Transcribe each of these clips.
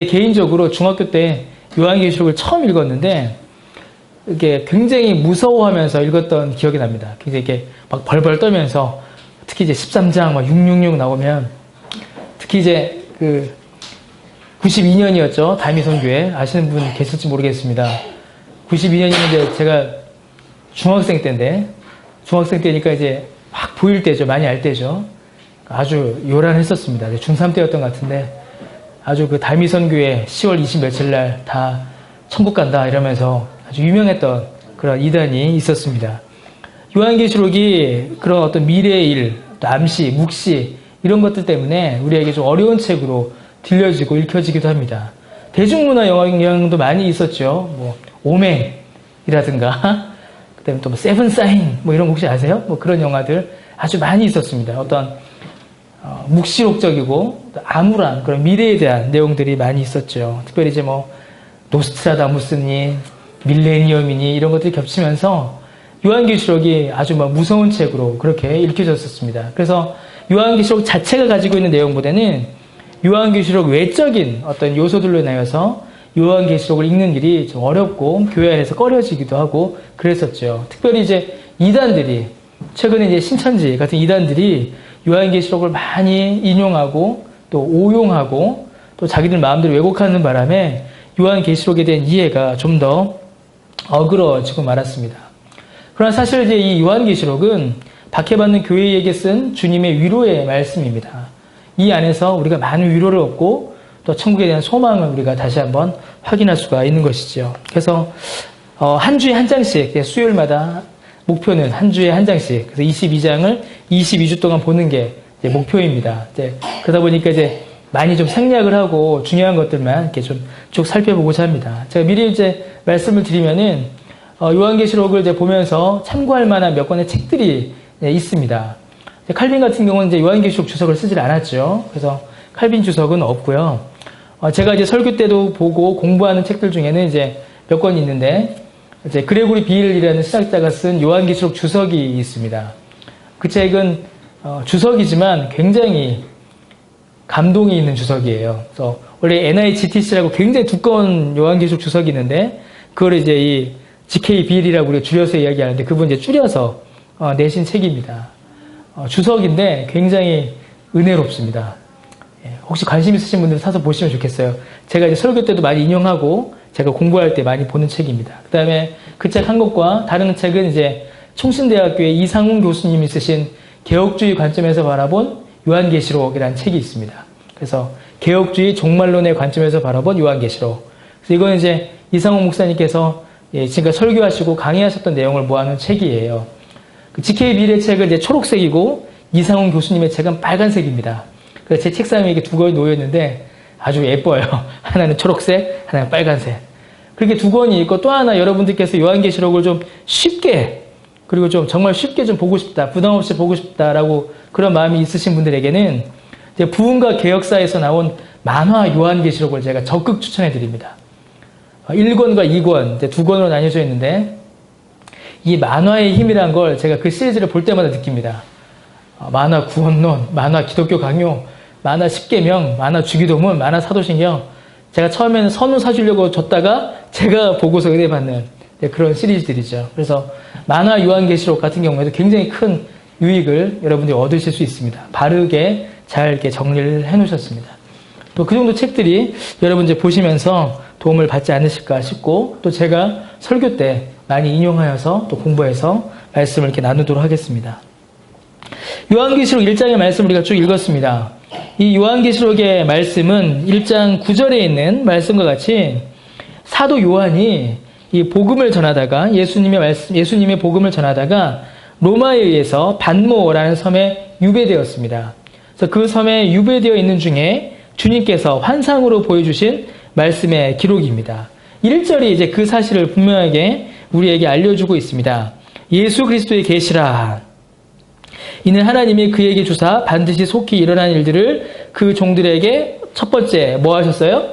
개인적으로 중학교 때 요한계시록을 처음 읽었는데 이게 굉장히 무서워하면서 읽었던 기억이 납니다. 굉장히 이렇게 막 벌벌 떨면서 특히 이제 13장 막 666 나오면 특히 이제 그 92년이었죠. 다미선교회 아시는 분 계실지 모르겠습니다. 92년이면 이제 제가 중학생 때인데 중학생 때니까 이제 막 보일 때죠. 많이 알 때죠. 아주 요란했었습니다. 중3 때였던 것 같은데 아주 그 달미선교회 10월 20 며칠 날 다 천국 간다 이러면서 아주 유명했던 그런 이단이 있었습니다. 요한계시록이 그런 어떤 미래의 일, 또 암시, 묵시 이런 것들 때문에 우리에게 좀 어려운 책으로 들려지고 읽혀지기도 합니다. 대중문화 영향도 많이 있었죠. 뭐 오맹이라든가 그다음에 또 뭐 세븐 사인 뭐 이런 거 혹시 아세요? 뭐 그런 영화들 아주 많이 있었습니다. 어떤 묵시록적이고 암울한 그런 미래에 대한 내용들이 많이 있었죠. 특별히 이제 뭐 노스트라다무스니 밀레니엄이니 이런 것들이 겹치면서 요한계시록이 아주 막 무서운 책으로 그렇게 읽혀졌었습니다. 그래서 요한계시록 자체가 가지고 있는 내용보다는 요한계시록 외적인 어떤 요소들로 인하여서 요한계시록을 읽는 길이 좀 어렵고 교회 안에서 꺼려지기도 하고 그랬었죠. 특별히 이제 이단들이 최근에 이제 신천지 같은 이단들이 요한계시록을 많이 인용하고 또 오용하고 또 자기들 마음대로 왜곡하는 바람에 요한계시록에 대한 이해가 좀 더 어그러지고 말았습니다. 그러나 사실 이제 이 요한계시록은 박해받는 교회에게 쓴 주님의 위로의 말씀입니다. 이 안에서 우리가 많은 위로를 얻고 또 천국에 대한 소망을 우리가 다시 한번 확인할 수가 있는 것이죠. 그래서 한 주에 한 장씩 수요일마다 목표는 한 주에 한 장씩 그래서 22장을 22주 동안 보는 게 이제 목표입니다. 그러다 보니까 이제 많이 좀 생략을 하고 중요한 것들만 이렇게 좀 쭉 살펴보고자 합니다. 제가 미리 이제 말씀을 드리면은 요한계시록을 이제 보면서 참고할 만한 몇 권의 책들이 있습니다. 칼빈 같은 경우는 이제 요한계시록 주석을 쓰질 않았죠. 그래서 칼빈 주석은 없고요. 제가 이제 설교 때도 보고 공부하는 책들 중에는 이제 몇 권이 있는데 이제 그레고리 비일이라는 신학자가 쓴 요한계시록 주석이 있습니다. 그 책은 주석이지만 굉장히 감동이 있는 주석이에요. 그래서 원래 NIGTC라고 굉장히 두꺼운 요한계시록 주석이 있는데 그걸 이제 이 GK 비일이라고 우리가 줄여서 이야기하는데 그분 이제 줄여서 내신 책입니다. 주석인데 굉장히 은혜롭습니다. 혹시 관심 있으신 분들은 사서 보시면 좋겠어요. 제가 이제 설교 때도 많이 인용하고 제가 공부할 때 많이 보는 책입니다. 그 다음에 그 책 한 것과 다른 책은 이제 총신대학교의 이상훈 교수님이 쓰신 개혁주의 관점에서 바라본 요한계시록이라는 책이 있습니다. 그래서 개혁주의 종말론의 관점에서 바라본 요한계시록. 그래서 이건 이제 이상훈 목사님께서 지금까지 설교하시고 강의하셨던 내용을 모아놓은 책이에요. 그 GK 비일의 책은 이제 초록색이고 이상훈 교수님의 책은 빨간색입니다. 그래서 제 책상에 이렇게 두 권이 놓여있는데 아주 예뻐요. 하나는 초록색, 하나는 빨간색. 그렇게 두 권이 있고 또 하나 여러분들께서 요한계시록을 좀 쉽게 그리고 좀 정말 쉽게 좀 보고 싶다, 부담 없이 보고 싶다라고 그런 마음이 있으신 분들에게는 이제 부흥과 개혁사에서 나온 만화 요한계시록을 제가 적극 추천해 드립니다. 1권과 2권, 이제 두 권으로 나뉘어져 있는데 이 만화의 힘이란 걸 제가 그 시리즈를 볼 때마다 느낍니다. 만화 구원론, 만화 기독교 강요, 만화 십계명, 만화 주기도문, 만화 사도신경. 제가 처음에는 선우 사주려고 줬다가 제가 보고서 은혜 받는 그런 시리즈들이죠. 그래서 만화 요한계시록 같은 경우에도 굉장히 큰 유익을 여러분들이 얻으실 수 있습니다. 바르게 잘 이렇게 정리를 해 놓으셨습니다. 또 그 정도 책들이 여러분 이제 보시면서 도움을 받지 않으실까 싶고 또 제가 설교 때 많이 인용하여서 또 공부해서 말씀을 이렇게 나누도록 하겠습니다. 요한계시록 1장의 말씀을 우리가 쭉 읽었습니다. 이 요한계시록의 말씀은 1장 9절에 있는 말씀과 같이 사도 요한이 이 복음을 전하다가 예수님의 복음을 전하다가 로마에 의해서 반모라는 섬에 유배되었습니다. 그래서 그 섬에 유배되어 있는 중에 주님께서 환상으로 보여주신 말씀의 기록입니다. 1절이 이제 그 사실을 분명하게 우리에게 알려주고 있습니다. 예수 그리스도의 계시라. 이는 하나님이 그에게 주사 반드시 속히 일어난 일들을 그 종들에게 첫 번째 뭐 하셨어요?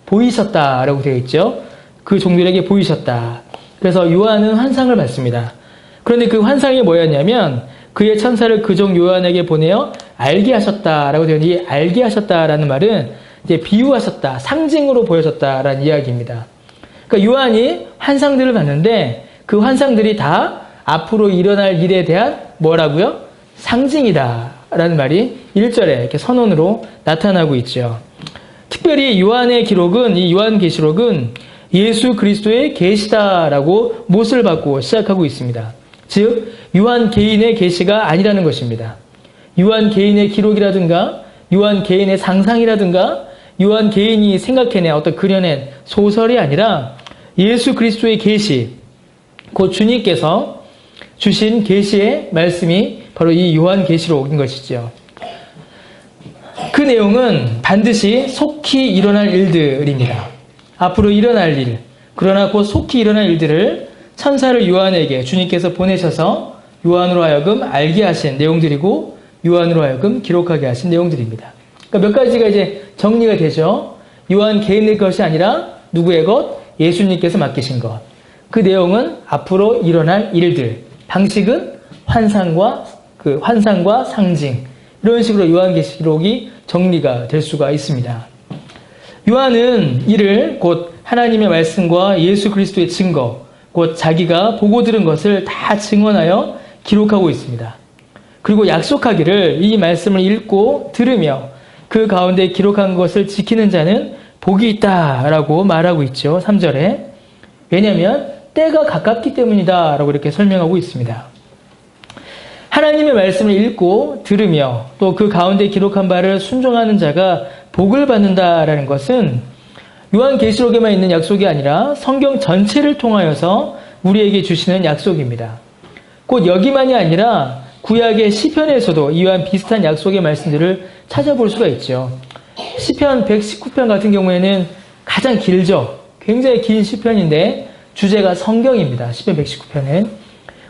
보이셨다라고 되어 있죠. 그 종들에게 보이셨다. 그래서 요한은 환상을 받습니다. 그런데 그 환상이 뭐였냐면 그의 천사를 그 종 요한에게 보내어 알게 하셨다라고 되어 있는데 이 알게 하셨다라는 말은 이제 비유하셨다, 상징으로 보여줬다라는 이야기입니다. 그러니까 요한이 환상들을 봤는데 그 환상들이 다 앞으로 일어날 일에 대한 뭐라고요? 상징이다라는 말이 1절에 이렇게 선언으로 나타나고 있죠. 특별히 요한의 기록은, 이 요한계시록은 예수 그리스도의 계시다라고 못을 받고 시작하고 있습니다. 즉 요한 개인의 계시가 아니라는 것입니다. 요한 개인의 기록이라든가 요한 개인의 상상이라든가 요한 개인이 생각해낸 어떤 그려낸 소설이 아니라 예수 그리스도의 계시, 곧 주님께서 주신 계시의 말씀이 바로 이 요한계시록인 것이죠. 그 내용은 반드시 속히 일어날 일들입니다. 앞으로 일어날 일, 그러나 곧 속히 일어날 일들을 천사를 요한에게 주님께서 보내셔서 요한으로 하여금 알게 하신 내용들이고 요한으로 하여금 기록하게 하신 내용들입니다. 그러니까 몇 가지가 이제 정리가 되죠. 요한 개인의 것이 아니라 누구의 것? 예수님께서 맡기신 것. 그 내용은 앞으로 일어날 일들. 방식은 환상과 상징. 이런 식으로 요한계시록이 정리가 될 수가 있습니다. 요한은 이를 곧 하나님의 말씀과 예수 그리스도의 증거, 곧 자기가 보고 들은 것을 다 증언하여 기록하고 있습니다. 그리고 약속하기를 이 말씀을 읽고 들으며 그 가운데 기록한 것을 지키는 자는 복이 있다라고 말하고 있죠. 3절에. 왜냐하면 때가 가깝기 때문이다 라고 이렇게 설명하고 있습니다. 하나님의 말씀을 읽고 들으며 또 그 가운데 기록한 바를 순종하는 자가 복을 받는다라는 것은 요한계시록에만 있는 약속이 아니라 성경 전체를 통하여서 우리에게 주시는 약속입니다. 곧 여기만이 아니라 구약의 시편에서도 이와 비슷한 약속의 말씀들을 찾아볼 수가 있죠. 시편 119편 같은 경우에는 가장 길죠. 굉장히 긴 시편인데 주제가 성경입니다. 시편 119편은.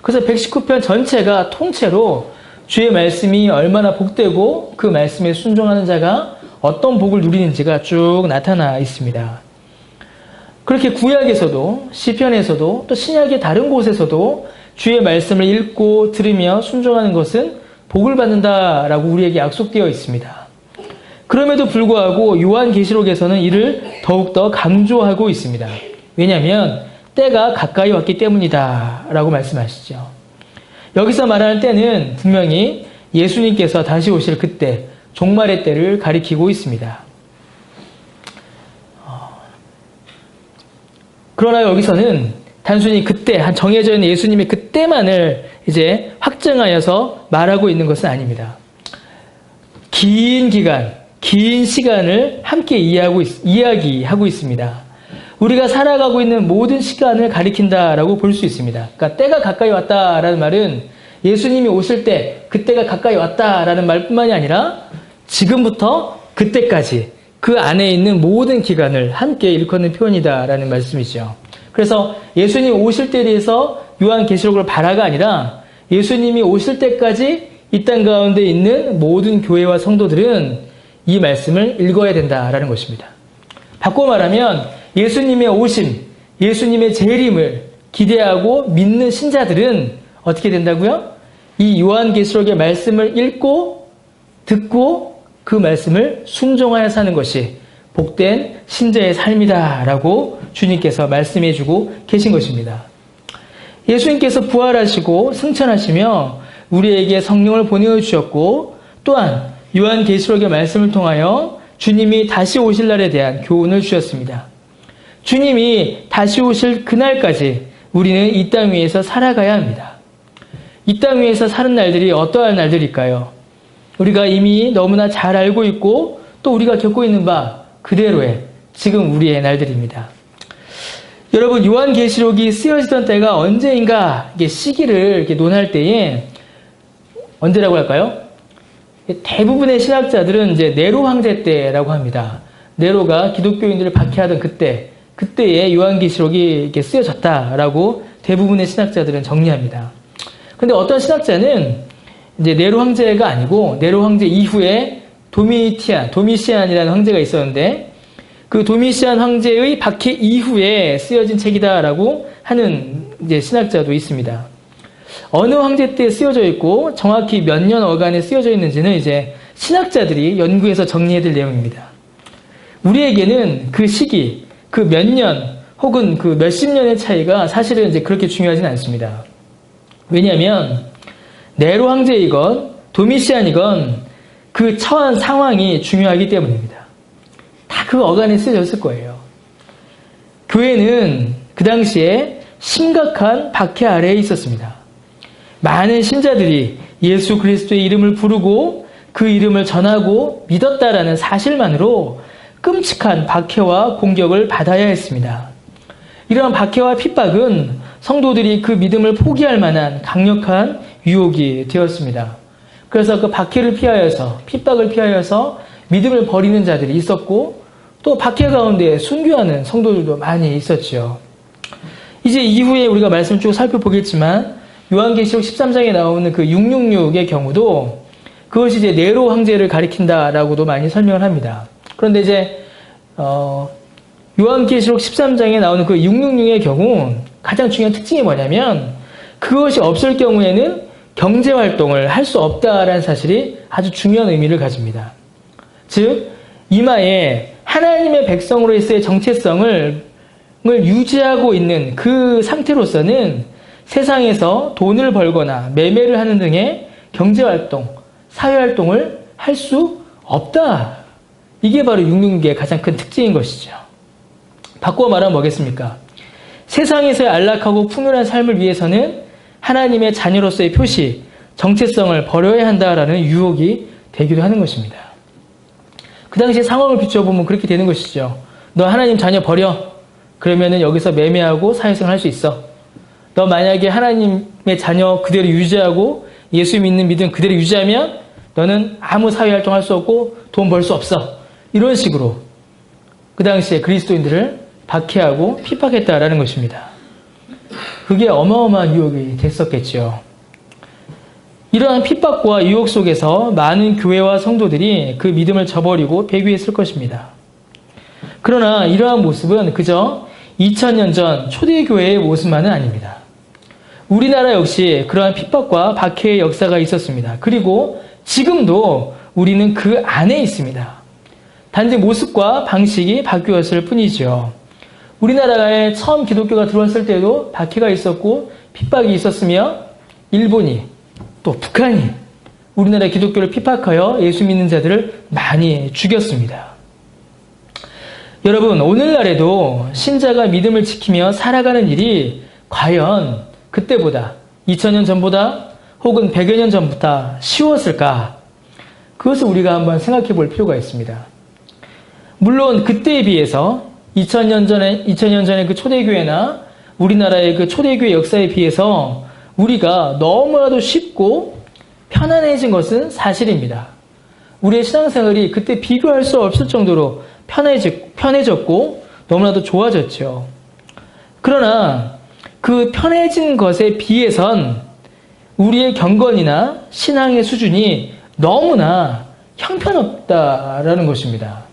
그래서 119편 전체가 통째로 주의 말씀이 얼마나 복되고 그 말씀에 순종하는 자가 어떤 복을 누리는지가 쭉 나타나 있습니다. 그렇게 구약에서도 시편에서도 또 신약의 다른 곳에서도 주의 말씀을 읽고 들으며 순종하는 것은 복을 받는다라고 우리에게 약속되어 있습니다. 그럼에도 불구하고 요한계시록에서는 이를 더욱더 강조하고 있습니다. 왜냐하면 때가 가까이 왔기 때문이다 라고 말씀하시죠. 여기서 말하는 때는 분명히 예수님께서 다시 오실 그때, 종말의 때를 가리키고 있습니다. 그러나 여기서는 단순히 그때, 한 정해져 있는 예수님의 그때만을 이제 확정하여서 말하고 있는 것은 아닙니다. 긴 기간, 긴 시간을 함께 이야기하고 있습니다. 우리가 살아가고 있는 모든 시간을 가리킨다라고 볼 수 있습니다. 그러니까 때가 가까이 왔다라는 말은 예수님이 오실 때 그때가 가까이 왔다라는 말뿐만이 아니라 지금부터 그때까지 그 안에 있는 모든 기간을 함께 일컫는 표현이다라는 말씀이죠. 그래서 예수님 오실 때에 대해서 요한계시록을 봐라가 아니라 예수님이 오실 때까지 이 땅 가운데 있는 모든 교회와 성도들은 이 말씀을 읽어야 된다라는 것입니다. 바꿔 말하면 예수님의 오심, 예수님의 재림을 기대하고 믿는 신자들은 어떻게 된다고요? 이 요한계시록의 말씀을 읽고 듣고 그 말씀을 순종하여 사는 것이 복된 신자의 삶이다라고 주님께서 말씀해주고 계신 것입니다. 예수님께서 부활하시고 승천하시며 우리에게 성령을 보내주셨고 또한 요한계시록의 말씀을 통하여 주님이 다시 오실 날에 대한 교훈을 주셨습니다. 주님이 다시 오실 그날까지 우리는 이 땅 위에서 살아가야 합니다. 이 땅 위에서 사는 날들이 어떠한 날들일까요? 우리가 이미 너무나 잘 알고 있고 또 우리가 겪고 있는 바 그대로의 지금 우리의 날들입니다. 여러분, 요한계시록이 쓰여지던 때가 언제인가 이게 시기를 이렇게 논할 때에 언제라고 할까요? 대부분의 신학자들은 이제 네로 황제 때라고 합니다. 네로가 기독교인들을 박해하던 그때에 요한계시록이 이렇게 쓰여졌다라고 대부분의 신학자들은 정리합니다. 근데 어떤 신학자는 이제 네로 황제가 아니고 네로 황제 이후에 도미시안이라는 황제가 있었는데 그 도미시안 황제의 박해 이후에 쓰여진 책이다라고 하는 이제 신학자도 있습니다. 어느 황제 때 쓰여져 있고 정확히 몇 년 어간에 쓰여져 있는지는 이제 신학자들이 연구해서 정리해둘 내용입니다. 우리에게는 그 시기, 그 몇 년, 혹은 그 몇십 년의 차이가 사실은 이제 그렇게 중요하진 않습니다. 왜냐하면, 네로 황제이건, 도미시안이건, 그 처한 상황이 중요하기 때문입니다. 다 그 어간에 쓰여졌을 거예요. 교회는 그 당시에 심각한 박해 아래에 있었습니다. 많은 신자들이 예수 그리스도의 이름을 부르고 그 이름을 전하고 믿었다라는 사실만으로 끔찍한 박해와 공격을 받아야 했습니다. 이러한 박해와 핍박은 성도들이 그 믿음을 포기할 만한 강력한 유혹이 되었습니다. 그래서 그 박해를 피하여서, 핍박을 피하여서 믿음을 버리는 자들이 있었고, 또 박해 가운데 순교하는 성도들도 많이 있었죠. 이제 이후에 우리가 말씀을 쭉 살펴보겠지만, 요한계시록 13장에 나오는 그 666의 경우도 그것이 이제 네로 황제를 가리킨다라고도 많이 설명을 합니다. 그런데 이제 요한계시록 13장에 나오는 그 666의 경우 가장 중요한 특징이 뭐냐면, 그것이 없을 경우에는 경제활동을 할 수 없다라는 사실이 아주 중요한 의미를 가집니다. 즉, 이마에 하나님의 백성으로서의 정체성을 유지하고 있는 그 상태로서는 세상에서 돈을 벌거나 매매를 하는 등의 경제활동, 사회활동을 할 수 없다. 이게 바로 666의 가장 큰 특징인 것이죠. 바꾸어 말하면 뭐겠습니까? 세상에서의 안락하고 풍요한 삶을 위해서는 하나님의 자녀로서의 표시, 정체성을 버려야 한다라는 유혹이 되기도 하는 것입니다. 그 당시에 상황을 비춰보면 그렇게 되는 것이죠. 너 하나님 자녀 버려. 그러면은 여기서 매매하고 사회생활 할 수 있어. 너 만약에 하나님의 자녀 그대로 유지하고 예수 믿는 믿음 그대로 유지하면 너는 아무 사회활동 할 수 없고 돈 벌 수 없어. 이런 식으로 그 당시에 그리스도인들을 박해하고 핍박했다라는 것입니다. 그게 어마어마한 유혹이 됐었겠죠. 이러한 핍박과 유혹 속에서 많은 교회와 성도들이 그 믿음을 저버리고 배교했을 것입니다. 그러나 이러한 모습은 그저 2000년 전 초대교회의 모습만은 아닙니다. 우리나라 역시 그러한 핍박과 박해의 역사가 있었습니다. 그리고 지금도 우리는 그 안에 있습니다. 단지 모습과 방식이 바뀌었을 뿐이죠. 우리나라에 처음 기독교가 들어왔을 때도 박해가 있었고 핍박이 있었으며 일본이 또 북한이 우리나라 기독교를 핍박하여 예수 믿는 자들을 많이 죽였습니다. 여러분, 오늘날에도 신자가 믿음을 지키며 살아가는 일이 과연 그때보다 2000년 전보다 혹은 100여 년 전보다 쉬웠을까? 그것을 우리가 한번 생각해 볼 필요가 있습니다. 물론 그때에 비해서 2000년 전의 그 초대교회나 우리나라의 그 초대교회 역사에 비해서 우리가 너무나도 쉽고 편안해진 것은 사실입니다. 우리의 신앙생활이 그때 비교할 수 없을 정도로 편해졌고 너무나도 좋아졌죠. 그러나 그 편해진 것에 비해선 우리의 경건이나 신앙의 수준이 너무나 형편없다라는 것입니다.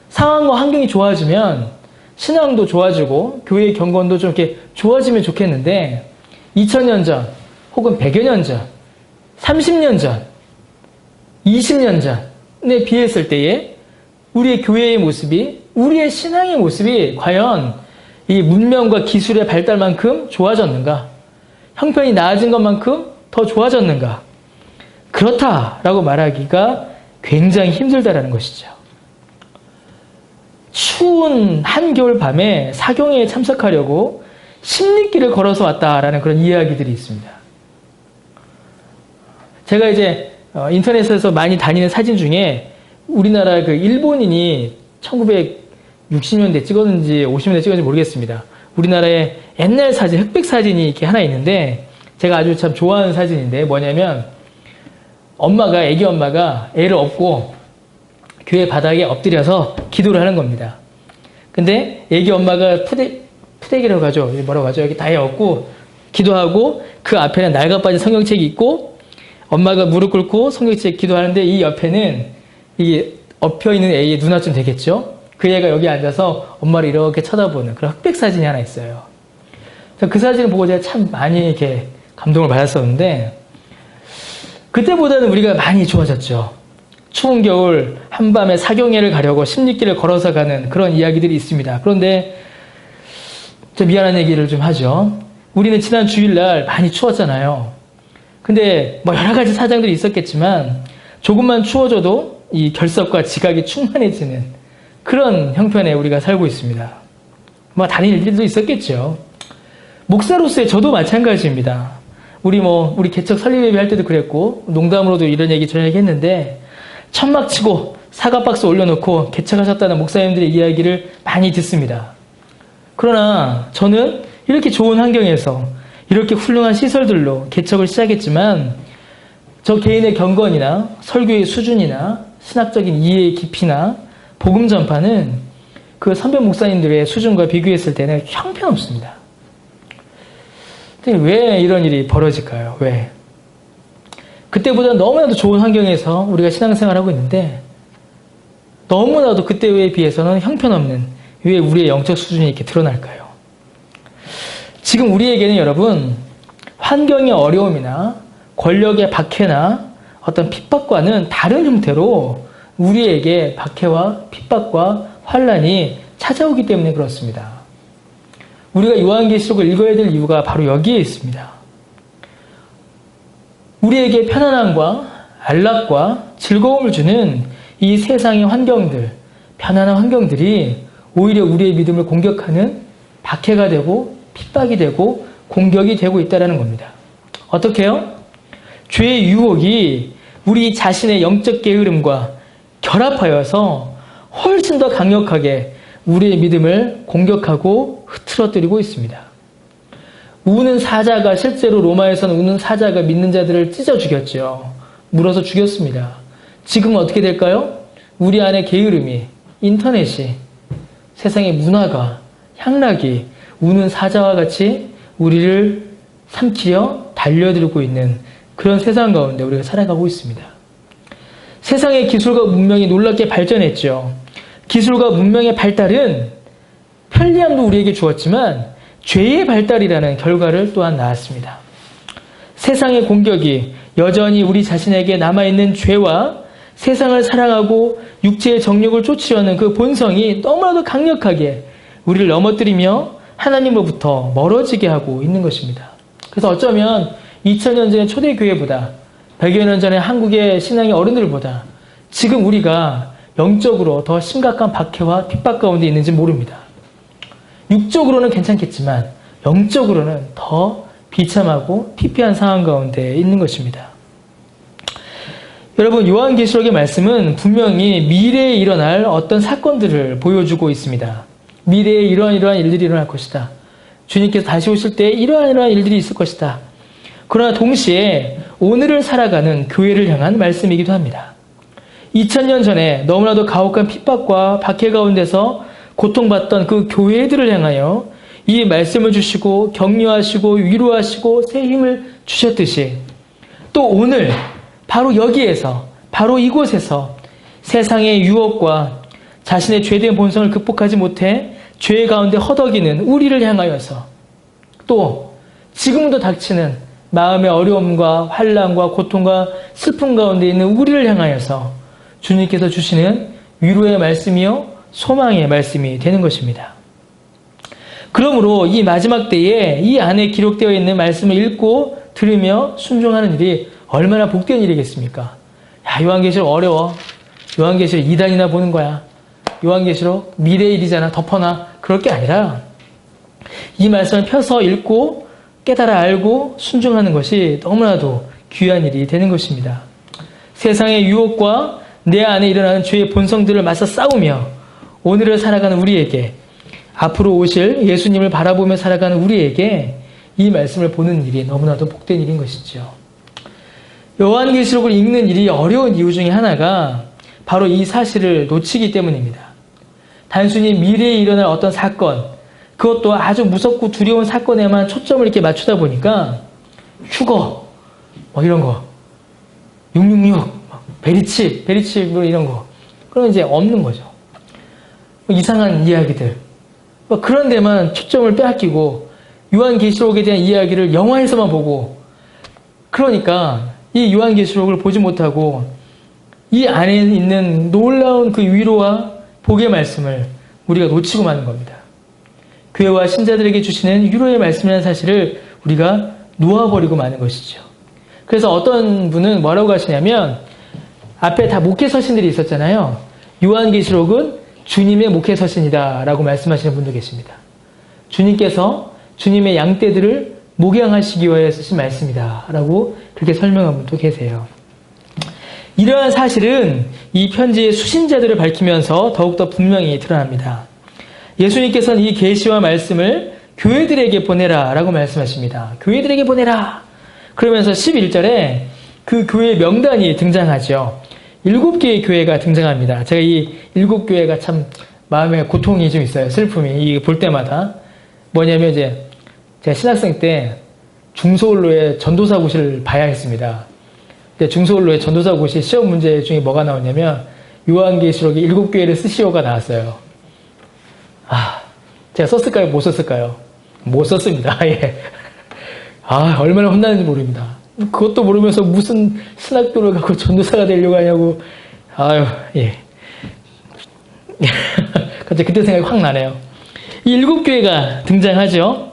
상황과 환경이 좋아지면 신앙도 좋아지고 교회의 경건도 좀 이렇게 좋아지면 좋겠는데 2000년 전 혹은 100여 년 전, 30년 전, 20년 전에 비했을 때에 우리의 교회의 모습이, 우리의 신앙의 모습이 과연 이 문명과 기술의 발달만큼 좋아졌는가? 형편이 나아진 것만큼 더 좋아졌는가? 그렇다라고 말하기가 굉장히 힘들다라는 것이죠. 추운 한겨울 밤에 사경회에 참석하려고 십리길을 걸어서 왔다라는 그런 이야기들이 있습니다. 제가 이제 인터넷에서 많이 다니는 사진 중에 우리나라 그 일본인이 1960년대 찍었는지 50년대 찍었는지 모르겠습니다. 우리나라의 옛날 사진, 흑백 사진이 이렇게 하나 있는데 제가 아주 참 좋아하는 사진인데 뭐냐면 애기 엄마가 애를 업고 교회 바닥에 엎드려서 기도를 하는 겁니다. 근데 애기 엄마가 푸대기라고 하죠. 뭐라고 하죠? 여기 다에 엎고 기도하고 그 앞에는 낡아 빠진 성경책이 있고 엄마가 무릎 꿇고 성경책 기도하는데 이 옆에는 이게 엎혀있는 애의 누나쯤 되겠죠? 그 애가 여기 앉아서 엄마를 이렇게 쳐다보는 그런 흑백 사진이 하나 있어요. 그 사진을 보고 제가 참 많이 이렇게 감동을 받았었는데 그때보다는 우리가 많이 좋아졌죠. 추운 겨울 한밤에 사경회를 가려고 십리길을 걸어서 가는 그런 이야기들이 있습니다. 그런데 좀 미안한 얘기를 좀 하죠. 우리는 지난 주일날 많이 추웠잖아요. 근데 뭐 여러 가지 사정들이 있었겠지만 조금만 추워져도 이 결석과 지각이 충만해지는 그런 형편에 우리가 살고 있습니다. 뭐 다른 일들도 있었겠죠. 목사로서의 저도 마찬가지입니다. 우리 개척 설립 예배 할 때도 그랬고 농담으로도 이런 얘기 저녁에 했는데 천막 치고 사과박스 올려놓고 개척하셨다는 목사님들의 이야기를 많이 듣습니다. 그러나 저는 이렇게 좋은 환경에서 이렇게 훌륭한 시설들로 개척을 시작했지만 저 개인의 경건이나 설교의 수준이나 신학적인 이해의 깊이나 복음 전파는 그 선배 목사님들의 수준과 비교했을 때는 형편없습니다. 왜 이런 일이 벌어질까요? 왜? 그때보다 너무나도 좋은 환경에서 우리가 신앙생활을 하고 있는데 너무나도 그때에 비해서는 형편없는 왜 우리의 영적 수준이 이렇게 드러날까요? 지금 우리에게는 여러분 환경의 어려움이나 권력의 박해나 어떤 핍박과는 다른 형태로 우리에게 박해와 핍박과 환난이 찾아오기 때문에 그렇습니다. 우리가 요한계시록을 읽어야 될 이유가 바로 여기에 있습니다. 우리에게 편안함과 안락과 즐거움을 주는 이 세상의 환경들, 편안한 환경들이 오히려 우리의 믿음을 공격하는 박해가 되고 핍박이 되고 공격이 되고 있다는 겁니다. 어떻게 해요? 죄의 유혹이 우리 자신의 영적 게으름과 결합하여서 훨씬 더 강력하게 우리의 믿음을 공격하고 흐트러뜨리고 있습니다. 우는 사자가 실제로 로마에서는 우는 사자가 믿는 자들을 찢어 죽였죠. 물어서 죽였습니다. 지금은 어떻게 될까요? 우리 안에 게으름이, 인터넷이, 세상의 문화가, 향락이 우는 사자와 같이 우리를 삼키려 달려들고 있는 그런 세상 가운데 우리가 살아가고 있습니다. 세상의 기술과 문명이 놀랍게 발전했죠. 기술과 문명의 발달은 편리함도 우리에게 주었지만 죄의 발달이라는 결과를 또한 낳았습니다. 세상의 공격이 여전히 우리 자신에게 남아있는 죄와 세상을 사랑하고 육체의 정욕을 쫓으려는 그 본성이 너무나도 강력하게 우리를 넘어뜨리며 하나님으로부터 멀어지게 하고 있는 것입니다. 그래서 어쩌면 2000년 전의 초대교회보다 100여 년 전의 한국의 신앙의 어른들보다 지금 우리가 영적으로 더 심각한 박해와 핍박 가운데 있는지 모릅니다. 육적으로는 괜찮겠지만 영적으로는 더 비참하고 피폐한 상황 가운데 있는 것입니다. 여러분, 요한계시록의 말씀은 분명히 미래에 일어날 어떤 사건들을 보여주고 있습니다. 미래에 이러한 일들이 일어날 것이다. 주님께서 다시 오실 때 이러한 일들이 있을 것이다. 그러나 동시에 오늘을 살아가는 교회를 향한 말씀이기도 합니다. 2000년 전에 너무나도 가혹한 핍박과 박해 가운데서 고통받던 그 교회들을 향하여 이 말씀을 주시고 격려하시고 위로하시고 새 힘을 주셨듯이 또 오늘 바로 여기에서 바로 이곳에서 세상의 유혹과 자신의 죄된 본성을 극복하지 못해 죄 가운데 허덕이는 우리를 향하여서 또 지금도 닥치는 마음의 어려움과 환난과 고통과 슬픔 가운데 있는 우리를 향하여서 주님께서 주시는 위로의 말씀이요 소망의 말씀이 되는 것입니다. 그러므로 이 마지막 때에 이 안에 기록되어 있는 말씀을 읽고 들으며 순종하는 일이 얼마나 복된 일이겠습니까? 야, 요한계시록 어려워. 요한계시록 2단이나 보는 거야. 요한계시록 미래의 일이잖아. 덮어놔. 그럴 게 아니라 이 말씀을 펴서 읽고 깨달아 알고 순종하는 것이 너무나도 귀한 일이 되는 것입니다. 세상의 유혹과 내 안에 일어나는 죄의 본성들을 맞서 싸우며 오늘을 살아가는 우리에게 앞으로 오실 예수님을 바라보며 살아가는 우리에게 이 말씀을 보는 일이 너무나도 복된 일인 것이죠. 요한계시록을 읽는 일이 어려운 이유 중에 하나가 바로 이 사실을 놓치기 때문입니다. 단순히 미래에 일어날 어떤 사건, 그것도 아주 무섭고 두려운 사건에만 초점을 이렇게 맞추다 보니까 휴거, 뭐 이런 거, 666, 베리칩 뭐 이런 거, 그런 이제 없는 거죠. 이상한 이야기들, 그런 데만 초점을 빼앗기고 요한계시록에 대한 이야기를 영화에서만 보고 그러니까 이 요한계시록을 보지 못하고 이 안에 있는 놀라운 그 위로와 복의 말씀을 우리가 놓치고 마는 겁니다. 교회와 신자들에게 주시는 위로의 말씀이라는 사실을 우리가 놓아버리고 마는 것이죠. 그래서 어떤 분은 뭐라고 하시냐면 앞에 다 목회서신들이 있었잖아요. 요한계시록은 주님의 목회서신이다 라고 말씀하시는 분도 계십니다. 주님께서 주님의 양떼들을 목양하시기 위하여 쓰신 말씀이다 라고 그렇게 설명한 분도 계세요. 이러한 사실은 이 편지의 수신자들을 밝히면서 더욱더 분명히 드러납니다. 예수님께서는 이 계시와 말씀을 교회들에게 보내라 라고 말씀하십니다. 교회들에게 보내라. 그러면서 11절에 그 교회 명단이 등장하죠. 7개의 교회가 등장합니다. 제가 이 7교회가 참 마음에 고통이 좀 있어요. 슬픔이 볼 때마다. 뭐냐면 이제 제가 신학생 때 중소홀로의 전도사고시를 봐야 했습니다. 근데 중소홀로의 전도사고시 시험 문제 중에 뭐가 나오냐면 요한계시록에 7교회를 쓰시오가 나왔어요. 제가 썼을까요? 못 썼을까요? 못 썼습니다. 예. 얼마나 혼나는지 모릅니다. 그것도 모르면서 무슨 신학교를 갖고 전도사가 되려고 하냐고. 예. 갑자기 그때 생각이 확 나네요. 이 7교회가 등장하죠.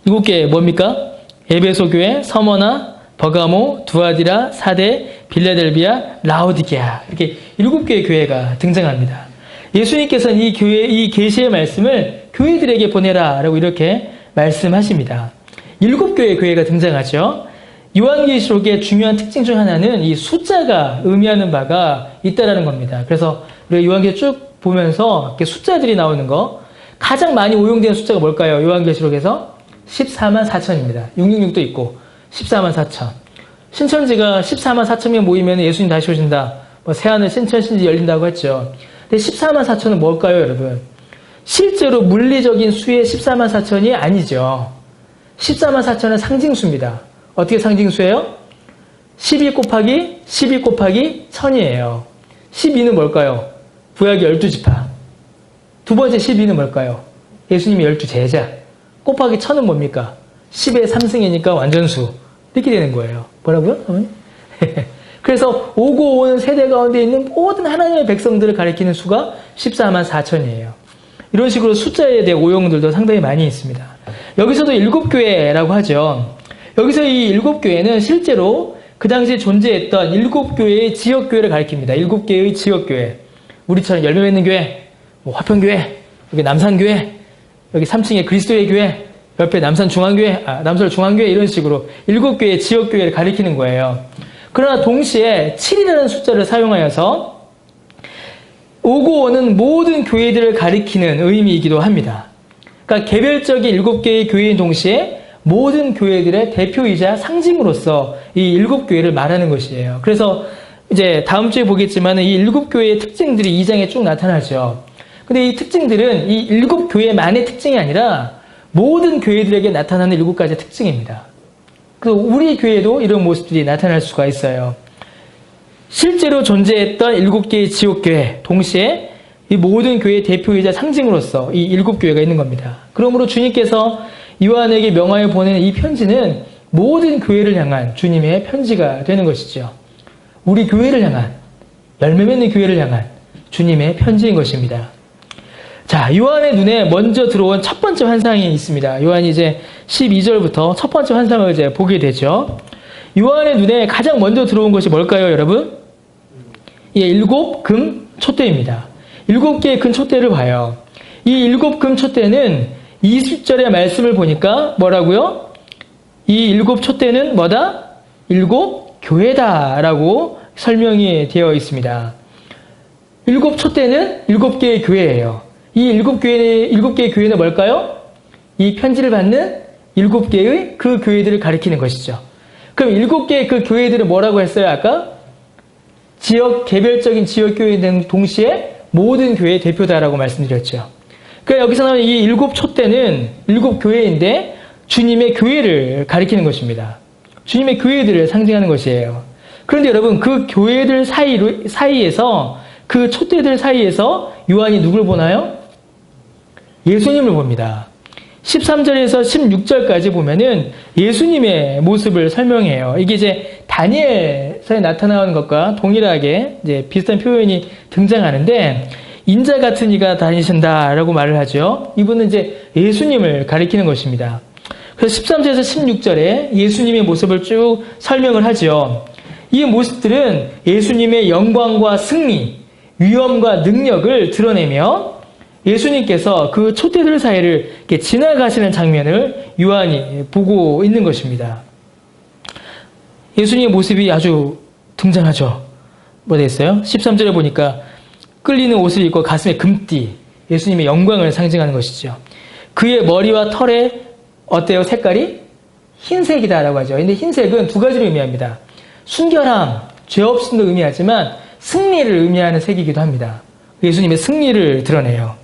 7교회 뭡니까? 에베소 교회, 서머나, 버가모, 두아디라, 사데, 빌라델비아, 라오디게아. 이렇게 7개의 교회가 등장합니다. 예수님께서는 이 계시의 말씀을 교회들에게 보내라라고 이렇게 말씀하십니다. 7개의 교회가 등장하죠. 요한계시록의 중요한 특징 중 하나는 이 숫자가 의미하는 바가 있다라는 겁니다. 그래서 우리가 요한계시록 쭉 보면서 이렇게 숫자들이 나오는 거, 가장 많이 오용된 숫자가 뭘까요? 요한계시록에서 14만 4천입니다. 666도 있고 14만 4천. 신천지가 14만 4천 명 모이면 예수님 다시 오신다. 새하늘 신천신지 열린다고 했죠. 근데 14만 4천은 뭘까요, 여러분? 실제로 물리적인 수의 14만 4천이 아니죠. 14만 4천은 상징수입니다. 어떻게 상징수예요? 12 곱하기 12 곱하기 1000이에요. 12는 뭘까요? 구약의 12지파. 두 번째 12는 뭘까요? 예수님의 12제자. 곱하기 1000은 뭡니까? 10의 3승이니까 완전수. 이렇게 되는 거예요. 뭐라고요? 그래서 오고 오는 세대 가운데 있는 모든 하나님의 백성들을 가리키는 수가 14만 4천이에요. 이런 식으로 숫자에 대한 오용들도 상당히 많이 있습니다. 여기서도 7교회라고 하죠. 여기서 이 7교회는 실제로 그 당시에 존재했던 7교회의 지역교회를 가리킵니다. 7개의 지역교회. 우리처럼 열매 맺는 교회, 화평교회, 여기 남산교회, 여기 3층에 그리스도의 교회, 옆에 남산중앙교회, 남설 중앙교회 이런 식으로 7교회의 지역교회를 가리키는 거예요. 그러나 동시에 7이라는 숫자를 사용하여서 오고 오는 모든 교회들을 가리키는 의미이기도 합니다. 그러니까 개별적인 7개의 교회인 동시에 모든 교회들의 대표이자 상징으로서 이 7교회를 말하는 것이에요. 그래서 이제 다음 주에 보겠지만 이 7교회의 특징들이 2장에 쭉 나타나죠. 근데 이 특징들은 이 7교회만의 특징이 아니라 모든 교회들에게 나타나는 7가지의 특징입니다. 그래서 우리 교회도 이런 모습들이 나타날 수가 있어요. 실제로 존재했던 7개의 지옥교회, 동시에 이 모든 교회의 대표이자 상징으로서 이 7교회가 있는 겁니다. 그러므로 주님께서 요한에게 명하여 보내는 이 편지는 모든 교회를 향한 주님의 편지가 되는 것이죠. 우리 교회를 향한, 열매 맺는 교회를 향한 주님의 편지인 것입니다. 자, 요한의 눈에 먼저 들어온 첫 번째 환상이 있습니다. 요한이 이제 12절부터 첫 번째 환상을 이제 보게 되죠. 요한의 눈에 가장 먼저 들어온 것이 뭘까요, 여러분? 예, 7 금 촛대입니다. 7개의 금 촛대를 봐요. 이 7 금 촛대는 20절의 말씀을 보니까 뭐라고요? 이 7 촛대는 뭐다? 7 교회다라고 설명이 되어 있습니다. 7 촛대는 7개의 교회예요. 이 7개의 교회는 뭘까요? 이 편지를 받는 7개의 그 교회들을 가리키는 것이죠. 그럼 7개의 그 교회들은 뭐라고 했어요, 아까? 개별적인 지역교회 등 동시에 모든 교회의 대표다라고 말씀드렸죠. 그러니까 여기서 나오는 이 7 촛대는 7 교회인데 주님의 교회를 가리키는 것입니다. 주님의 교회들을 상징하는 것이에요. 그런데 여러분, 그 교회들 사이에서, 그 촛대들 사이에서 요한이 누굴 보나요? 예수님을 봅니다. 13절에서 16절까지 보면은 예수님의 모습을 설명해요. 이게 이제 다니엘서에 나타나는 것과 동일하게 이제 비슷한 표현이 등장하는데, 인자 같은 이가 다니신다라고 말을 하죠. 이분은 이제 예수님을 가리키는 것입니다. 그래서 13절에서 16절에 예수님의 모습을 쭉 설명을 하죠. 이 모습들은 예수님의 영광과 승리, 위엄과 능력을 드러내며 예수님께서 그 촛대들 사이를 이렇게 지나가시는 장면을 요한이 보고 있는 것입니다. 예수님의 모습이 아주 등장하죠. 뭐 됐어요? 13절에 보니까 끌리는 옷을 입고 가슴에 금띠, 예수님의 영광을 상징하는 것이죠. 그의 머리와 털에 어때요? 색깔이? 흰색이다라고 하죠. 근데 흰색은 두 가지를 의미합니다. 순결함, 죄 없음도 의미하지만 승리를 의미하는 색이기도 합니다. 예수님의 승리를 드러내요.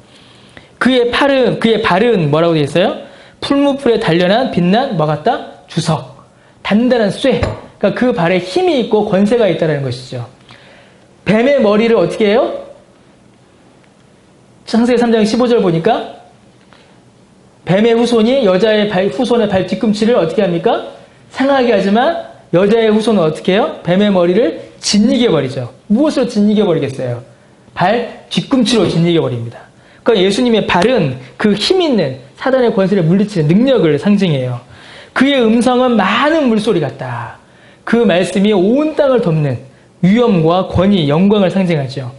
그의 발은 뭐라고 되어 있어요? 풀무풀에 단련한 빛난 뭐 같다? 주석. 단단한 쇠. 그러니까 그 발에 힘이 있고 권세가 있다는 것이죠. 뱀의 머리를 어떻게 해요? 창세기 3장 15절 보니까 뱀의 후손이 여자의 후손의 발 뒤꿈치를 어떻게 합니까? 상하게 하지만 여자의 후손은 어떻게 해요? 뱀의 머리를 짓이겨 버리죠. 무엇으로 짓이겨 버리겠어요? 발 뒤꿈치로 짓이겨 버립니다. 그러니까 예수님의 발은 그 힘 있는 사단의 권세를 물리치는 능력을 상징해요. 그의 음성은 많은 물소리 같다. 그 말씀이 온 땅을 덮는 위엄과 권위, 영광을 상징하죠.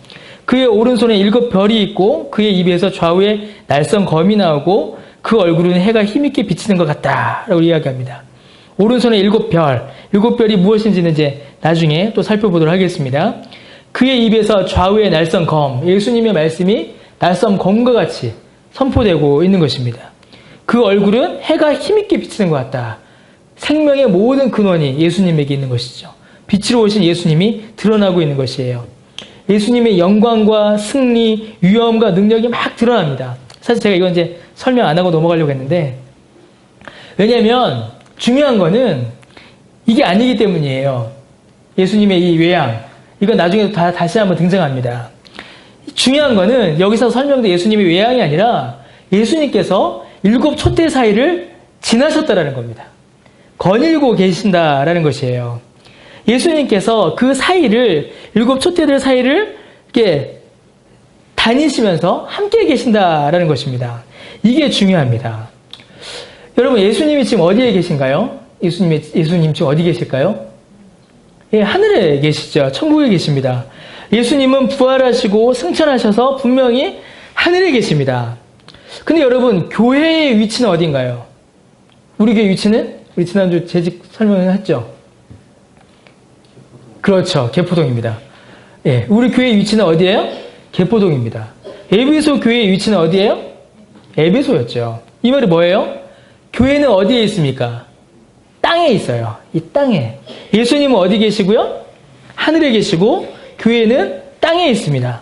그의 오른손에 7 별이 있고 그의 입에서 좌우에 날선 검이 나오고 그 얼굴은 해가 힘있게 비치는 것 같다라고 이야기합니다. 오른손에 7 별, 7별이 무엇인지는 이제 나중에 또 살펴보도록 하겠습니다. 그의 입에서 좌우에 날선 검, 예수님의 말씀이 날선 검과 같이 선포되고 있는 것입니다. 그 얼굴은 해가 힘있게 비치는 것 같다. 생명의 모든 근원이 예수님에게 있는 것이죠. 빛으로 오신 예수님이 드러나고 있는 것이에요. 예수님의 영광과 승리, 위엄과 능력이 막 드러납니다. 사실 제가 이건 이제 설명 안 하고 넘어가려고 했는데, 왜냐하면 중요한 거는 이게 아니기 때문이에요. 예수님의 이 외양, 이건 나중에 다시 한번 등장합니다. 중요한 거는 여기서 설명된 예수님의 외양이 아니라 예수님께서 7 촛대 사이를 지나셨다라는 겁니다. 거닐고 계신다라는 것이에요. 예수님께서 그 사이를, 7 촛대들 사이를 이렇게 다니시면서 함께 계신다라는 것입니다. 이게 중요합니다. 여러분, 예수님이 지금 어디에 계신가요? 예수님 지금 어디 계실까요? 예, 하늘에 계시죠. 천국에 계십니다. 예수님은 부활하시고 승천하셔서 분명히 하늘에 계십니다. 근데 여러분, 교회의 위치는 어딘가요? 우리 교회 위치는? 우리 지난주 재직 설명을 했죠? 그렇죠. 개포동입니다. 예, 우리 교회의 위치는 어디예요? 개포동입니다. 에베소 교회의 위치는 어디예요? 에베소였죠. 이 말이 뭐예요? 교회는 어디에 있습니까? 땅에 있어요. 이 땅에. 예수님은 어디 계시고요? 하늘에 계시고 교회는 땅에 있습니다.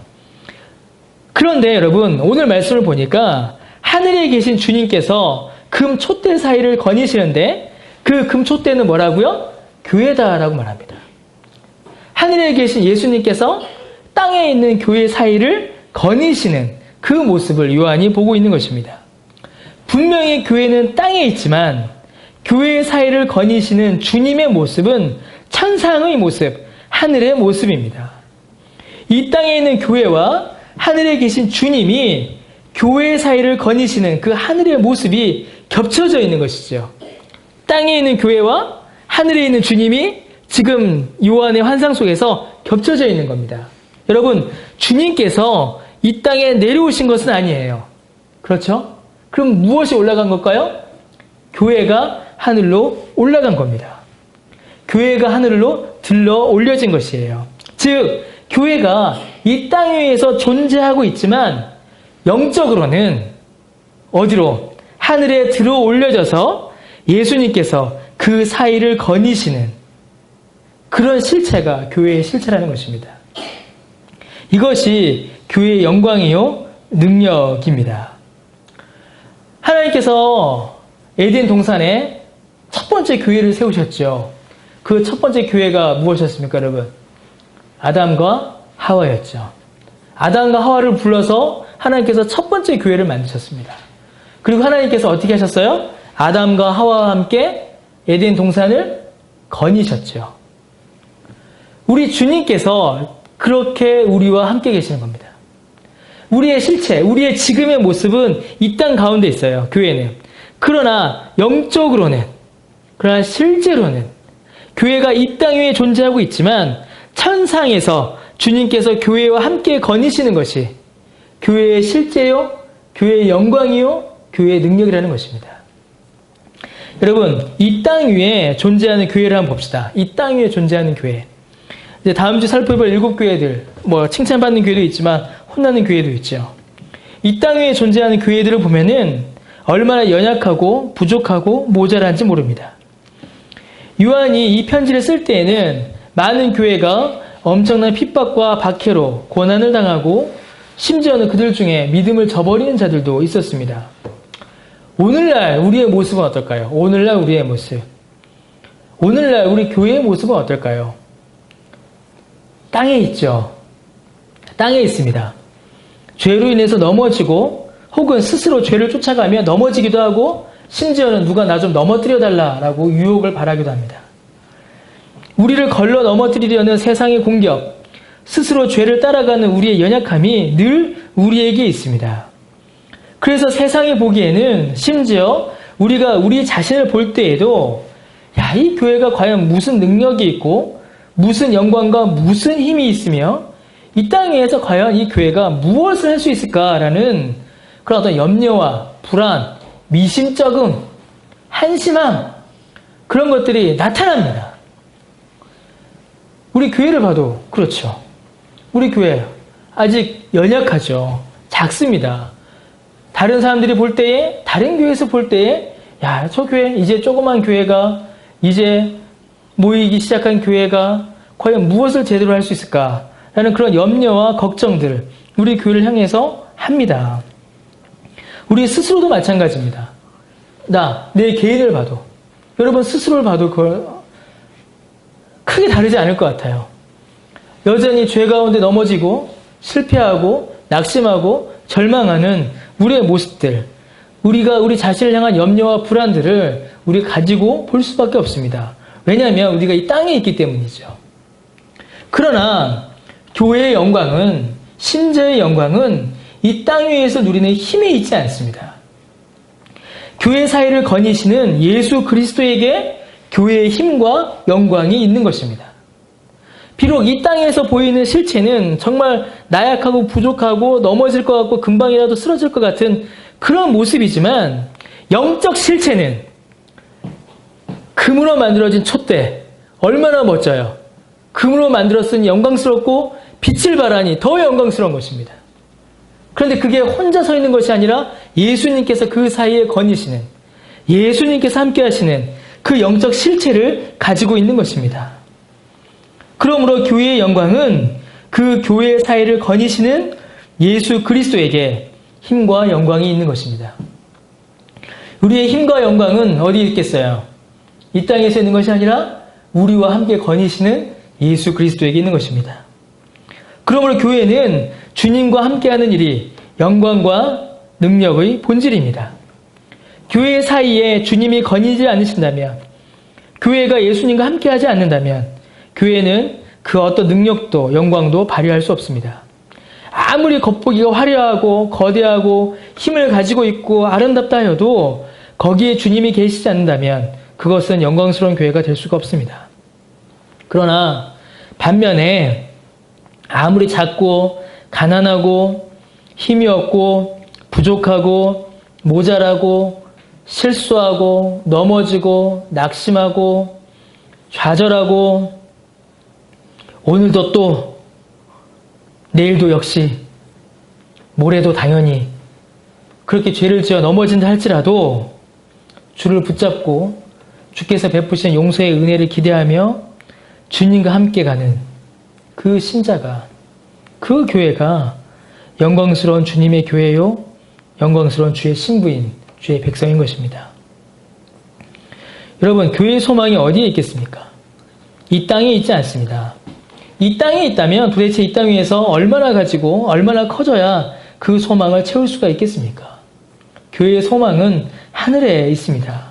그런데 여러분, 오늘 말씀을 보니까 하늘에 계신 주님께서 금 촛대 사이를 거니시는데 그 금 촛대는 뭐라고요? 교회다라고 말합니다. 하늘에 계신 예수님께서 땅에 있는 교회 사이를 거니시는 그 모습을 요한이 보고 있는 것입니다. 분명히 교회는 땅에 있지만 교회 사이를 거니시는 주님의 모습은 천상의 모습, 하늘의 모습입니다. 이 땅에 있는 교회와 하늘에 계신 주님이 교회 사이를 거니시는 그 하늘의 모습이 겹쳐져 있는 것이죠. 땅에 있는 교회와 하늘에 있는 주님이 지금 요한의 환상 속에서 겹쳐져 있는 겁니다. 여러분, 주님께서 이 땅에 내려오신 것은 아니에요. 그렇죠? 그럼 무엇이 올라간 걸까요? 교회가 하늘로 올라간 겁니다. 교회가 하늘로 들러 올려진 것이에요. 즉, 교회가 이 땅 위에서 존재하고 있지만 영적으로는 어디로? 하늘에 들어 올려져서 예수님께서 그 사이를 거니시는 그런 실체가 교회의 실체라는 것입니다. 이것이 교회의 영광이요 능력입니다. 하나님께서 에덴 동산에 첫 번째 교회를 세우셨죠. 그 첫 번째 교회가 무엇이었습니까, 여러분? 아담과 하와였죠. 아담과 하와를 불러서 하나님께서 첫 번째 교회를 만드셨습니다. 그리고 하나님께서 어떻게 하셨어요? 아담과 하와와 함께 에덴 동산을 거니셨죠. 우리 주님께서 그렇게 우리와 함께 계시는 겁니다. 우리의 실체, 우리의 지금의 모습은 이 땅 가운데 있어요. 교회는. 그러나 영적으로는, 그러나 실제로는 교회가 이 땅 위에 존재하고 있지만 천상에서 주님께서 교회와 함께 거니시는 것이 교회의 실제요, 교회의 영광이요, 교회의 능력이라는 것입니다. 여러분, 이 땅 위에 존재하는 교회를 한번 봅시다. 이 땅 위에 존재하는 교회. 이제 다음 주 살펴볼 7교회들, 칭찬받는 교회도 있지만 혼나는 교회도 있죠. 이 땅 위에 존재하는 교회들을 보면은 얼마나 연약하고 부족하고 모자란지 모릅니다. 요한이 이 편지를 쓸 때에는 많은 교회가 엄청난 핍박과 박해로 고난을 당하고 심지어는 그들 중에 믿음을 저버리는 자들도 있었습니다. 오늘날 우리의 모습은 어떨까요? 오늘날 우리의 모습. 오늘날 우리 교회의 모습은 어떨까요? 땅에 있죠. 땅에 있습니다. 죄로 인해서 넘어지고 혹은 스스로 죄를 쫓아가며 넘어지기도 하고 심지어는 누가 나 좀 넘어뜨려 달라라고 유혹을 바라기도 합니다. 우리를 걸러 넘어뜨리려는 세상의 공격, 스스로 죄를 따라가는 우리의 연약함이 늘 우리에게 있습니다. 그래서 세상이 보기에는 심지어 우리가 우리 자신을 볼 때에도 이 교회가 과연 무슨 능력이 있고 무슨 영광과 무슨 힘이 있으며 이 땅에서 과연 이 교회가 무엇을 할 수 있을까라는 그런 어떤 염려와 불안, 미심쩍음, 한심함 그런 것들이 나타납니다. 우리 교회를 봐도 그렇죠. 우리 교회 아직 연약하죠. 작습니다. 다른 사람들이 볼 때에, 다른 교회에서 볼 때에 저 교회, 이제 조그만 교회가, 이제 모이기 시작한 교회가 과연 무엇을 제대로 할 수 있을까라는 그런 염려와 걱정들 우리 교회를 향해서 합니다. 우리 스스로도 마찬가지입니다. 내 개인을 봐도, 여러분 스스로를 봐도 그걸 크게 다르지 않을 것 같아요. 여전히 죄 가운데 넘어지고 실패하고 낙심하고 절망하는 우리의 모습들, 우리가 우리 자신을 향한 염려와 불안들을 우리가 가지고 볼 수밖에 없습니다. 왜냐하면 우리가 이 땅에 있기 때문이죠. 그러나 교회의 영광은, 신자의 영광은 이 땅 위에서 누리는 힘에 있지 않습니다. 교회 사이를 거니시는 예수 그리스도에게 교회의 힘과 영광이 있는 것입니다. 비록 이 땅에서 보이는 실체는 정말 나약하고 부족하고 넘어질 것 같고 금방이라도 쓰러질 것 같은 그런 모습이지만 영적 실체는 금으로 만들어진 촛대, 얼마나 멋져요. 금으로 만들었으니 영광스럽고 빛을 발하니 더 영광스러운 것입니다. 그런데 그게 혼자 서 있는 것이 아니라 예수님께서 그 사이에 거니시는, 예수님께서 함께 하시는 그 영적 실체를 가지고 있는 것입니다. 그러므로 교회의 영광은 그 교회 사이를 거니시는 예수 그리스도에게 힘과 영광이 있는 것입니다. 우리의 힘과 영광은 어디에 있겠어요? 이 땅에서 있는 것이 아니라 우리와 함께 거니시는 예수 그리스도에게 있는 것입니다. 그러므로 교회는 주님과 함께하는 일이 영광과 능력의 본질입니다. 교회 사이에 주님이 거니지 않으신다면, 교회가 예수님과 함께하지 않는다면 교회는 그 어떤 능력도 영광도 발휘할 수 없습니다. 아무리 겉보기가 화려하고 거대하고 힘을 가지고 있고 아름답다 해도 거기에 주님이 계시지 않는다면 그것은 영광스러운 교회가 될 수가 없습니다. 그러나 반면에 아무리 작고 가난하고 힘이 없고 부족하고 모자라고 실수하고 넘어지고 낙심하고 좌절하고 오늘도 또 내일도 역시 모레도 당연히 그렇게 죄를 지어 넘어진다 할지라도 주를 붙잡고 주께서 베푸신 용서의 은혜를 기대하며 주님과 함께 가는 그 신자가, 그 교회가 영광스러운 주님의 교회요, 영광스러운 주의 신부인 주의 백성인 것입니다. 여러분, 교회의 소망이 어디에 있겠습니까? 이 땅에 있지 않습니다. 이 땅에 있다면 도대체 이 땅 위에서 얼마나 가지고 얼마나 커져야 그 소망을 채울 수가 있겠습니까? 교회의 소망은 하늘에 있습니다.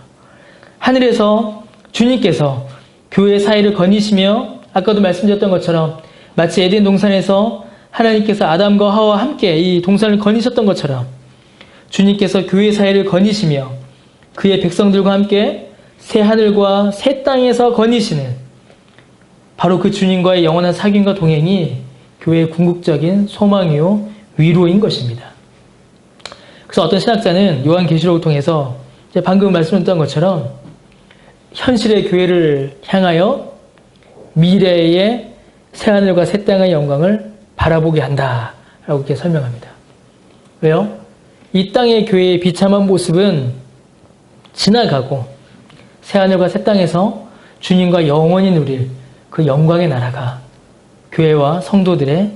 하늘에서 주님께서 교회의 사이를 거니시며 아까도 말씀드렸던 것처럼 마치 에덴 동산에서 하나님께서 아담과 하와와 함께 이 동산을 거니셨던 것처럼 주님께서 교회의 사이를 거니시며 그의 백성들과 함께 새 하늘과 새 땅에서 거니시는 바로 그 주님과의 영원한 사귐과 동행이 교회의 궁극적인 소망이요 위로인 것입니다. 그래서 어떤 신학자는 요한계시록을 통해서 방금 말씀드렸던 것처럼 현실의 교회를 향하여 미래의 새하늘과 새 땅의 영광을 바라보게 한다라고 이렇게 설명합니다. 왜요? 이 땅의 교회의 비참한 모습은 지나가고 새하늘과 새 땅에서 주님과 영원히 누릴 그 영광의 나라가 교회와 성도들의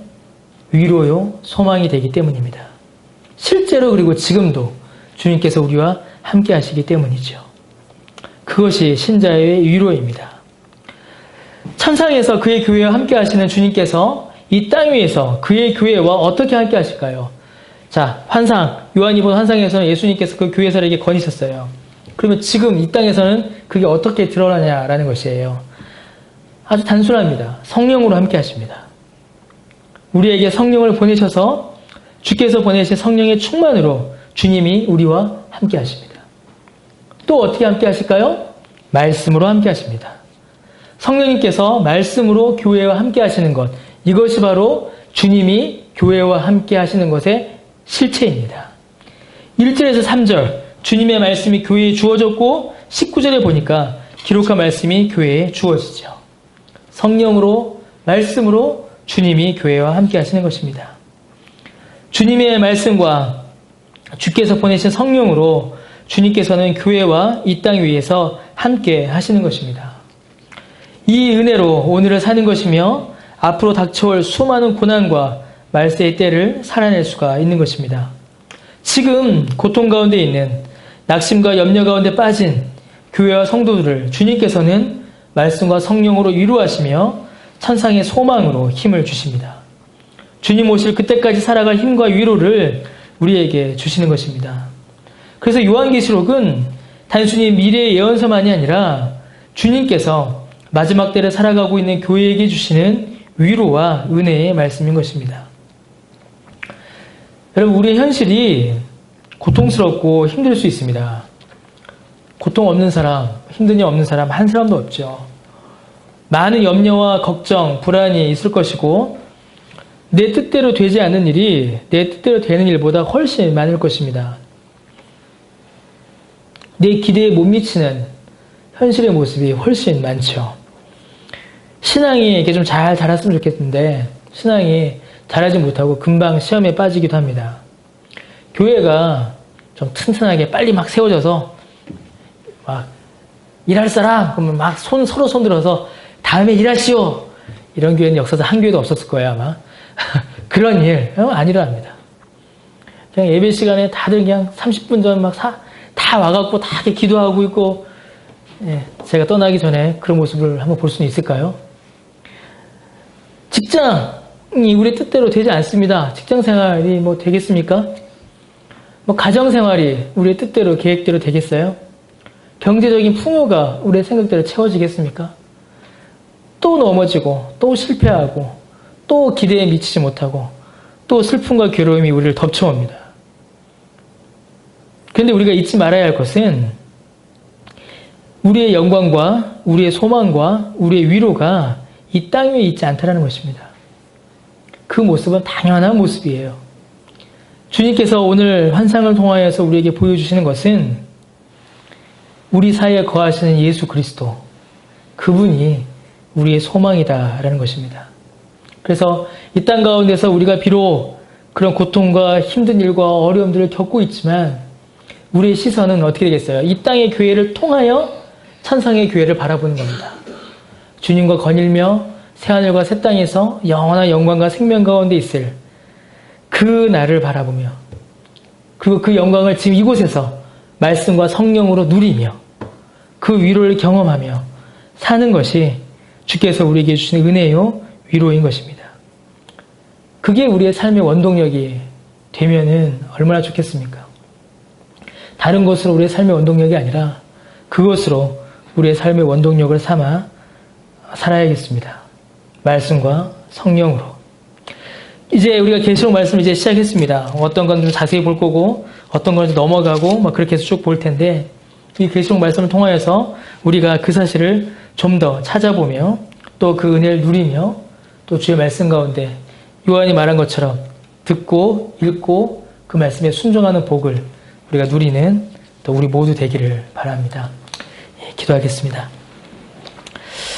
위로요 소망이 되기 때문입니다. 실제로 그리고 지금도 주님께서 우리와 함께 하시기 때문이죠. 그것이 신자의 위로입니다. 천상에서 그의 교회와 함께 하시는 주님께서 이 땅 위에서 그의 교회와 어떻게 함께 하실까요? 자, 환상, 요한이 본 환상에서는 예수님께서 그 교회사에게 거니셨어요. 그러면 지금 이 땅에서는 그게 어떻게 드러나냐라는 것이에요. 아주 단순합니다. 성령으로 함께 하십니다. 우리에게 성령을 보내셔서 주께서 보내신 성령의 충만으로 주님이 우리와 함께 하십니다. 또 어떻게 함께 하실까요? 말씀으로 함께 하십니다. 성령님께서 말씀으로 교회와 함께 하시는 것, 이것이 바로 주님이 교회와 함께 하시는 것의 실체입니다. 1절에서 3절 주님의 말씀이 교회에 주어졌고 19절에 보니까 기록한 말씀이 교회에 주어지죠. 성령으로 말씀으로 주님이 교회와 함께 하시는 것입니다. 주님의 말씀과 주께서 보내신 성령으로 주님께서는 교회와 이 땅 위에서 함께 하시는 것입니다. 이 은혜로 오늘을 사는 것이며 앞으로 닥쳐올 수많은 고난과 말세의 때를 살아낼 수가 있는 것입니다. 지금 고통 가운데 있는 낙심과 염려 가운데 빠진 교회와 성도들을 주님께서는 말씀과 성령으로 위로하시며 천상의 소망으로 힘을 주십니다. 주님 오실 그때까지 살아갈 힘과 위로를 우리에게 주시는 것입니다. 그래서 요한계시록은 단순히 미래의 예언서만이 아니라 주님께서 마지막 때를 살아가고 있는 교회에게 주시는 위로와 은혜의 말씀인 것입니다. 여러분, 우리의 현실이 고통스럽고 힘들 수 있습니다. 고통 없는 사람, 힘든 일 없는 사람 한 사람도 없죠. 많은 염려와 걱정, 불안이 있을 것이고 내 뜻대로 되지 않는 일이 내 뜻대로 되는 일보다 훨씬 많을 것입니다. 내 기대에 못 미치는 현실의 모습이 훨씬 많죠. 신앙이 이렇게 좀 잘 자랐으면 좋겠는데 신앙이 자라지 못하고 금방 시험에 빠지기도 합니다. 교회가 좀 튼튼하게 빨리 막 세워져서 막 일할 사람 그러면 막 서로 손 들어서 다음에 일하시오 이런 교회는 역사상 한 교회도 없었을 거예요 아마. 그런 일 안 일어납니다. 그냥 예배 시간에 다들 그냥 30분 전 막 다 와갖고 다 이렇게 기도하고 있고 제가 떠나기 전에 그런 모습을 한번 볼 수는 있을까요? 직장이 우리 뜻대로 되지 않습니다. 직장 생활이 뭐 되겠습니까? 뭐 가정 생활이 우리의 뜻대로 계획대로 되겠어요? 경제적인 풍요가 우리의 생각대로 채워지겠습니까? 또 넘어지고 또 실패하고 또 기대에 미치지 못하고 또 슬픔과 괴로움이 우리를 덮쳐옵니다. 그런데 우리가 잊지 말아야 할 것은 우리의 영광과 우리의 소망과 우리의 위로가 이 땅 위에 있지 않다는 것입니다. 그 모습은 당연한 모습이에요. 주님께서 오늘 환상을 통하여서 우리에게 보여주시는 것은 우리 사이에 거하시는 예수 그리스도, 그분이 우리의 소망이다라는 것입니다. 그래서 이 땅 가운데서 우리가 비록 그런 고통과 힘든 일과 어려움들을 겪고 있지만 우리의 시선은 어떻게 되겠어요? 이 땅의 교회를 통하여 천상의 교회를 바라보는 겁니다. 주님과 거닐며 새하늘과 새 땅에서 영원한 영광과 생명 가운데 있을 그 날을 바라보며 그리고 그 영광을 지금 이곳에서 말씀과 성령으로 누리며 그 위로를 경험하며 사는 것이 주께서 우리에게 주시는 은혜요 위로인 것입니다. 그게 우리의 삶의 원동력이 되면은 얼마나 좋겠습니까? 다른 것으로 우리의 삶의 원동력이 아니라 그것으로 우리의 삶의 원동력을 삼아 살아야겠습니다. 말씀과 성령으로. 이제 우리가 계시록 말씀을 이제 시작했습니다. 어떤 건 좀 자세히 볼 거고 어떤 건 좀 넘어가고 막 그렇게 해서 쭉 볼 텐데 이 계시록 말씀을 통하여서 우리가 그 사실을 좀 더 찾아보며 또 그 은혜를 누리며 또 주의 말씀 가운데 요한이 말한 것처럼 듣고 읽고 그 말씀에 순종하는 복을 우리가 누리는 또 우리 모두 되기를 바랍니다. 예, 기도하겠습니다.